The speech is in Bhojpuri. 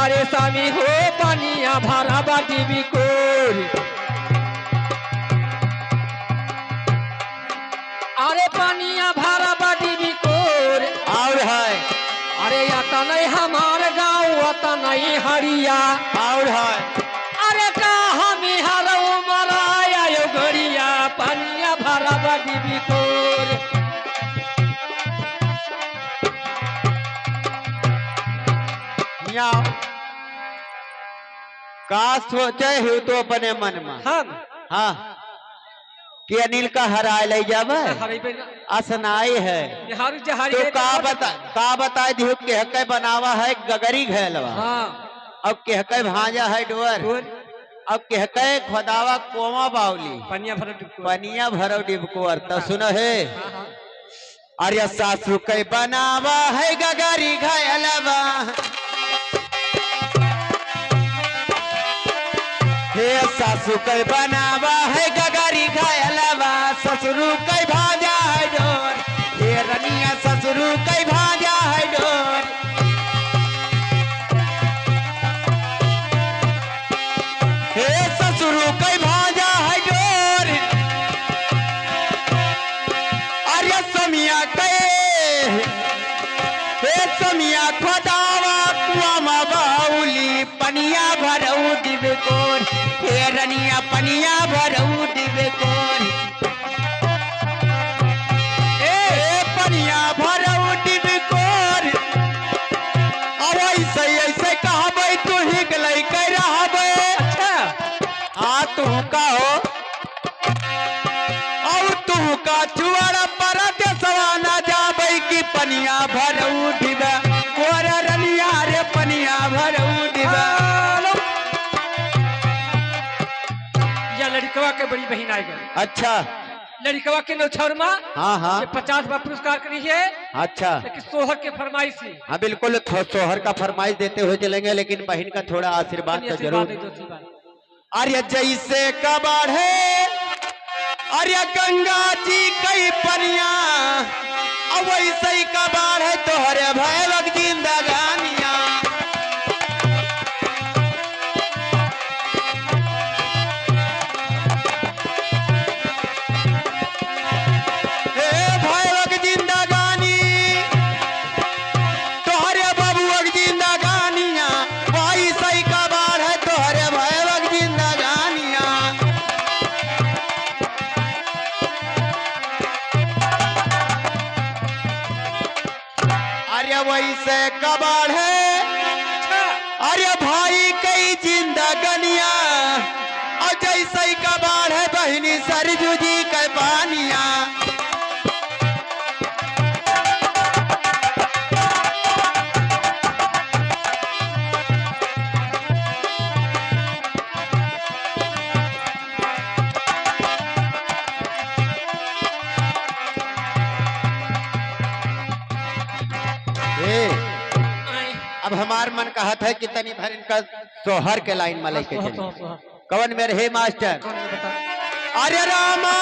अरे स्वामी हो पनिया भरा बाटी बिकोर अरे पनिया भरा बाटी बिकोर और है अरे आता नहीं हमार गाँव आता नहीं हरिया और है अरे का हम हरो मराया यो गरिया पनिया भरा बाटी बिकोर का सोचे हो तो अपने मन में हम हाँ कि अनिल का हराए ले जावे असनाई है तो का बताए दियो के बनावा है गगरी घैलवा हाँ अब के भांजा है डोर अब के खोदावा कोमा बावली पनिया भरो डिबकोर तो सुनो है अरे सासू के बनावा है गगरी घैलवा हे सासू के बनावा है गगरी घैलवा ससुरु के भाजा है डोर हे रनिया ससुरु के भाजा है डोर हे ससुरु के भाजा है डोर अरे समिया के हे समिया खोदावा कुआमा बाउली पनिया भरऊ दिबे कोर हे रनिया पनिया भरऊ दिबे कोर ए पनिया भरऊ दिबे कोर अब ऐसे ऐसे कहबै तू ही गलै के रहबै अच्छा हां तू का हो और तू का चुआड़ा पर देसवा ना जाबै कि पनिया भरऊ दिबे कोर रनिया रे पनिया भरऊ दिबे लड़कवा के बड़ी बहन आई गई अच्छा लड़कवा के नौछरमा हाँ हाँ 50 बार पुरस्कार करी है अच्छा लेकिन सोहर के फरमाइश से हाँ बिल्कुल सोहर का फरमाइश देते हुए चलेंगे लेकिन बहन का थोड़ा आशीर्वाद तो जरूर अरे जैसे कबाड़ है अरे गंगा जी कई पनिया अब वैसे ही कबाड़ है तोहरे भैरव जिंदगानिया वैसे कबाड़ है अरे भाई कई जिंदगनिया और जैसे ही कबाड़ है बहनी सरजू जी के पानिया अब हमार मन कहत है कि तनी भर इनका सोहर के लाइन में लेके चले कवन में रहे मास्टर अरे रामा